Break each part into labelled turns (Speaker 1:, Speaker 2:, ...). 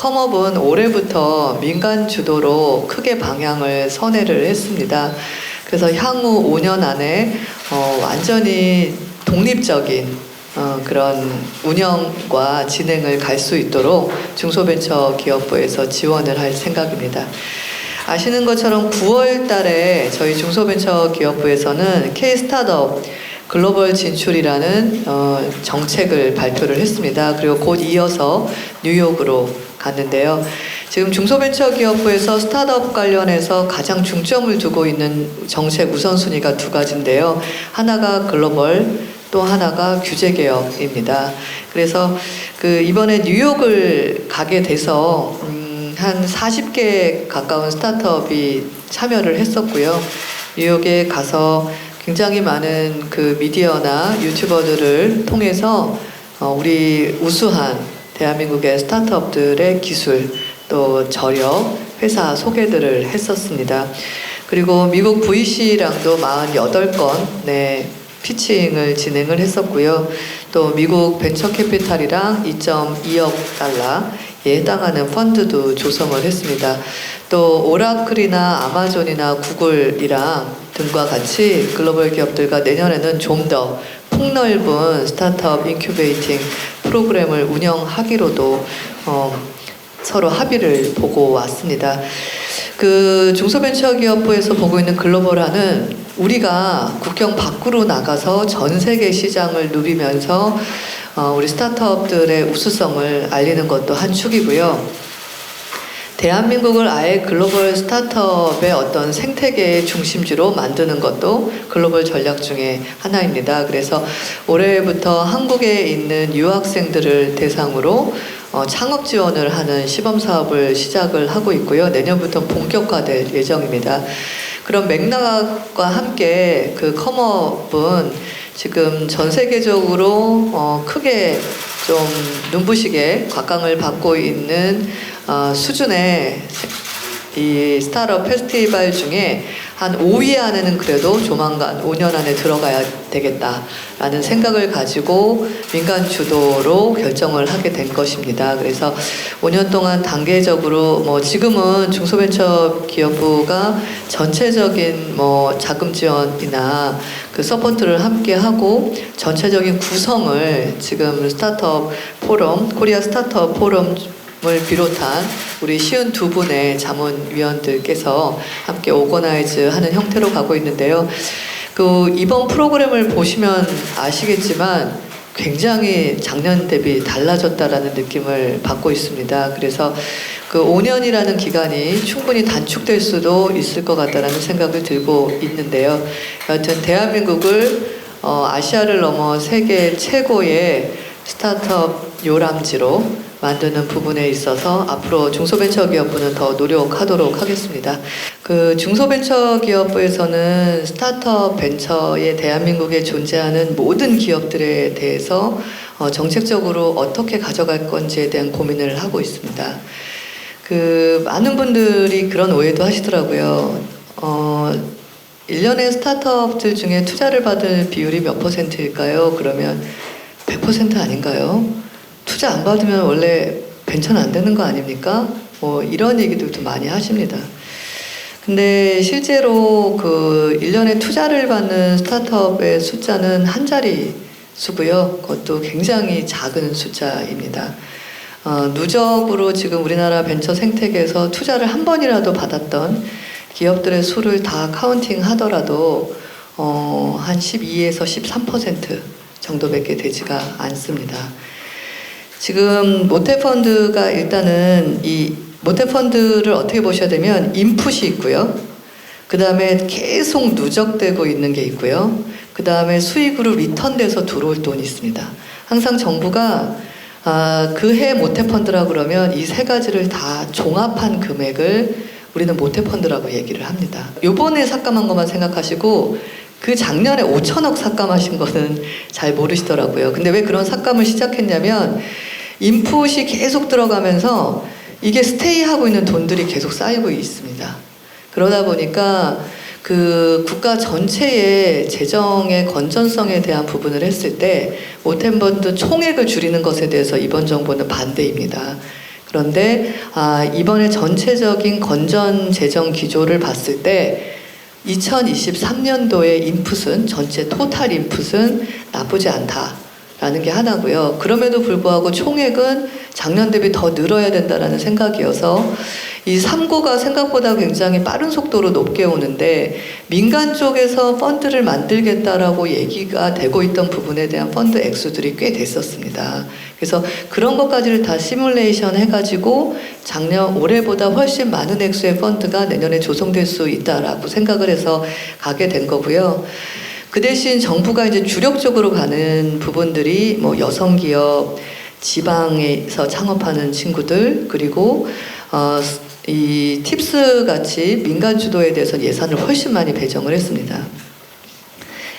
Speaker 1: 컴업은 올해부터 민간 주도로 크게 방향을 선회를 했습니다. 그래서 향후 5년 안에 완전히 독립적인 그런 운영과 진행을 갈 수 있도록 중소벤처기업부에서 지원을 할 생각입니다. 아시는 것처럼 9월 달에 저희 중소벤처기업부에서는 K-스타트업 글로벌 진출이라는 정책을 발표를 했습니다. 그리고 곧 이어서 뉴욕으로 갔는데요. 지금 중소벤처기업부에서 스타트업 관련해서 가장 중점을 두고 있는 정책 우선순위가 두 가지인데요. 하나가 글로벌, 또 하나가 규제개혁입니다. 그래서 이번에 뉴욕을 가게 돼서 한 40개 가까운 스타트업이 참여를 했었고요. 뉴욕에 가서 굉장히 많은 미디어나 유튜버들을 통해서 우리 우수한 대한민국의 스타트업들의 기술, 또 저력, 회사 소개들을 했었습니다. 그리고 미국 VC랑도 48건 피칭을 진행을 했었고요. 또 미국 벤처캐피탈이랑 2.2억 달러에 해당하는 펀드도 조성을 했습니다. 또 오라클이나 아마존이나 구글이랑 등과 같이 글로벌 기업들과 내년에는 좀 더 폭넓은 스타트업 인큐베이팅 프로그램을 운영하기로도 서로 합의를 보고 왔습니다. 중소벤처기업부에서 보고 있는 글로벌화는 우리가 국경 밖으로 나가서 전 세계 시장을 누비면서 우리 스타트업들의 우수성을 알리는 것도 한 축이고요. 대한민국을 아예 글로벌 스타트업의 어떤 생태계의 중심지로 만드는 것도 글로벌 전략 중에 하나입니다. 그래서 올해부터 한국에 있는 유학생들을 대상으로 창업 지원을 하는 시범 사업을 시작을 하고 있고요. 내년부터 본격화될 예정입니다. 그런 맥락과 함께 컴업은 지금 전 세계적으로 크게 좀 눈부시게 곽강을 받고 있는 수준의 이 스타트업 페스티벌 중에 한 5위 안에는 그래도 조만간 5년 안에 들어가야 되겠다라는 생각을 가지고 민간 주도로 결정을 하게 된 것입니다. 그래서 5년 동안 단계적으로 지금은 중소벤처기업부가 전체적인 자금 지원이나 서포트를 함께 하고 전체적인 구성을 지금 스타트업 포럼, 코리아 스타트업 포럼 을 비롯한 우리 52분의 자문위원들께서 함께 오거나이즈 하는 형태로 가고 있는데요. 이번 프로그램을 보시면 아시겠지만 굉장히 작년 대비 달라졌다라는 느낌을 받고 있습니다. 그래서 5년이라는 기간이 충분히 단축될 수도 있을 것 같다는 생각을 들고 있는데요. 여하튼 대한민국을 아시아를 넘어 세계 최고의 스타트업 요람지로 만드는 부분에 있어서 앞으로 중소벤처기업부는 더 노력하도록 하겠습니다. 중소벤처기업부에서는 스타트업 벤처에 대한민국에 존재하는 모든 기업들에 대해서 정책적으로 어떻게 가져갈 건지에 대한 고민을 하고 있습니다. 많은 분들이 그런 오해도 하시더라고요. 1년에 스타트업들 중에 투자를 받을 비율이 몇 %일까요? 그러면 100% 아닌가요? 투자 안 받으면 원래 벤처는 안 되는 거 아닙니까? 이런 얘기들도 많이 하십니다. 근데 실제로 1년에 투자를 받는 스타트업의 숫자는 한 자리 수고요. 그것도 굉장히 작은 숫자입니다. 누적으로 지금 우리나라 벤처 생태계에서 투자를 한 번이라도 받았던 기업들의 수를 다 카운팅 하더라도 한 12에서 13% 정도밖에 되지가 않습니다. 지금 모태펀드가 일단은 이 모태펀드를 어떻게 보셔야 되면 인풋이 있고요. 그 다음에 계속 누적되고 있는 게 있고요. 그 다음에 수익으로 리턴돼서 들어올 돈이 있습니다. 항상 정부가 해 모태펀드라고 그러면 이 세 가지를 다 종합한 금액을 우리는 모태펀드라고 얘기를 합니다. 요번에 삭감한 것만 생각하시고 작년에 5천억 삭감하신 거는 잘 모르시더라고요. 근데 왜 그런 삭감을 시작했냐면 인풋이 계속 들어가면서 이게 스테이하고 있는 돈들이 계속 쌓이고 있습니다. 그러다 보니까 국가 전체의 재정의 건전성에 대한 부분을 했을 때 모태펀드 총액을 줄이는 것에 대해서 이번 정부는 반대입니다. 그런데 이번에 전체적인 건전 재정 기조를 봤을 때 2023년도의 인풋은 전체 토탈 인풋은 나쁘지 않다라는 게 하나고요. 그럼에도 불구하고 총액은 작년 대비 더 늘어야 된다라는 생각이어서 이 3고가 생각보다 굉장히 빠른 속도로 높게 오는데 민간 쪽에서 펀드를 만들겠다라고 얘기가 되고 있던 부분에 대한 펀드 액수들이 꽤 됐었습니다. 그래서 그런 것까지를 다 시뮬레이션 해가지고 올해보다 훨씬 많은 액수의 펀드가 내년에 조성될 수 있다라고 생각을 해서 가게 된 거고요. 그 대신 정부가 이제 주력적으로 가는 부분들이 뭐 여성기업, 지방에서 창업하는 친구들, 그리고 이 팁스 같이 민간 주도에 대해서 예산을 훨씬 많이 배정을 했습니다.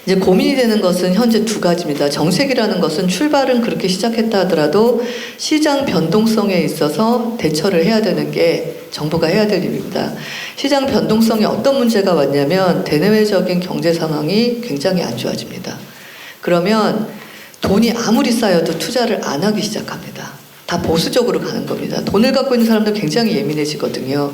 Speaker 1: 이제 고민이 되는 것은 현재 두 가지입니다. 정책이라는 것은 출발은 그렇게 시작했다 하더라도 시장 변동성에 있어서 대처를 해야 되는 게 정부가 해야 될 일입니다. 시장 변동성에 어떤 문제가 왔냐면 대내외적인 경제 상황이 굉장히 안 좋아집니다. 그러면 돈이 아무리 쌓여도 투자를 안 하기 시작합니다. 다 보수적으로 가는 겁니다. 돈을 갖고 있는 사람들 굉장히 예민해지거든요.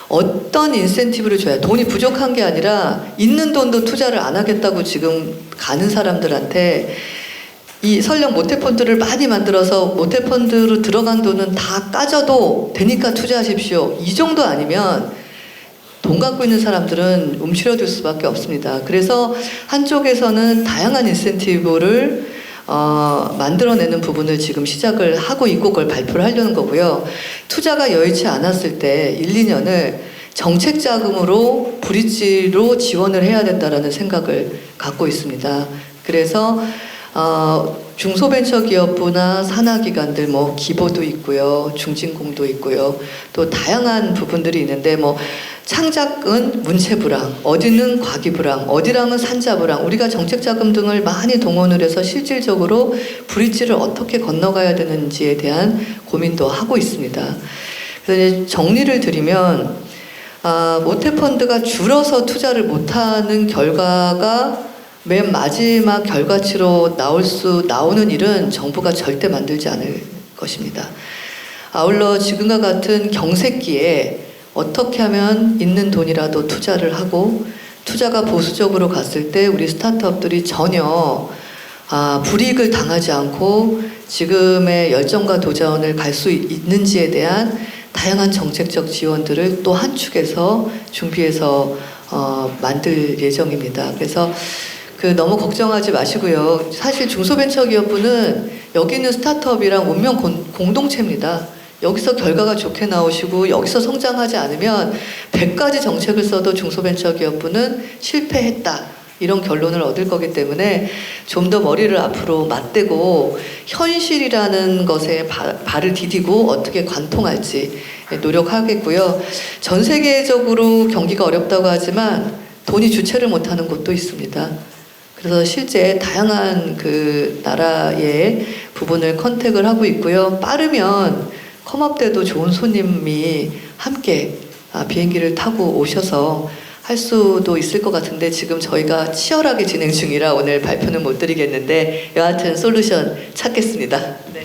Speaker 1: 어떤 인센티브를 줘야 돈이 부족한 게 아니라 있는 돈도 투자를 안 하겠다고 지금 가는 사람들한테 이 설령 모태펀드를 많이 만들어서 모태펀드로 들어간 돈은 다 까져도 되니까 투자하십시오. 이 정도 아니면 돈 갖고 있는 사람들은 움츠려들 수밖에 없습니다. 그래서 한쪽에서는 다양한 인센티브를 만들어내는 부분을 지금 시작을 하고 있고 그걸 발표를 하려는 거고요. 투자가 여의치 않았을 때 1, 2년을 정책 자금으로 브릿지로 지원을 해야 된다라는 생각을 갖고 있습니다. 그래서 중소벤처기업부나 산하기관들 뭐 기보도 있고요, 중진공도 있고요, 또 다양한 부분들이 있는데 뭐 창작은 문체부랑, 어디는 과기부랑, 어디랑은 산자부랑 우리가 정책자금 등을 많이 동원을 해서 실질적으로 브릿지를 어떻게 건너가야 되는지에 대한 고민도 하고 있습니다. 그래서 이제 정리를 드리면 모태펀드가 줄어서 투자를 못하는 결과가 맨 마지막 결과치로 나오는 일은 정부가 절대 만들지 않을 것입니다. 아울러 지금과 같은 경색기에 어떻게 하면 있는 돈이라도 투자를 하고 투자가 보수적으로 갔을 때 우리 스타트업들이 전혀 불이익을 당하지 않고 지금의 열정과 도전을 갈 수 있는지에 대한 다양한 정책적 지원들을 또 한 축에서 준비해서 만들 예정입니다. 그래서 너무 걱정하지 마시고요. 사실 중소벤처기업부는 여기 있는 스타트업이랑 운명 공동체입니다. 여기서 결과가 좋게 나오시고 여기서 성장하지 않으면 100가지 정책을 써도 중소벤처기업부는 실패했다. 이런 결론을 얻을 거기 때문에 좀 더 머리를 앞으로 맞대고 현실이라는 것에 발을 디디고 어떻게 관통할지 노력하겠고요. 전 세계적으로 경기가 어렵다고 하지만 돈이 주체를 못하는 곳도 있습니다. 그래서 실제 다양한 나라의 부분을 컨택을 하고 있고요. 빠르면 컴업 때도 좋은 손님이 함께 비행기를 타고 오셔서 할 수도 있을 것 같은데 지금 저희가 치열하게 진행 중이라 오늘 발표는 못 드리겠는데 여하튼 솔루션 찾겠습니다. 네.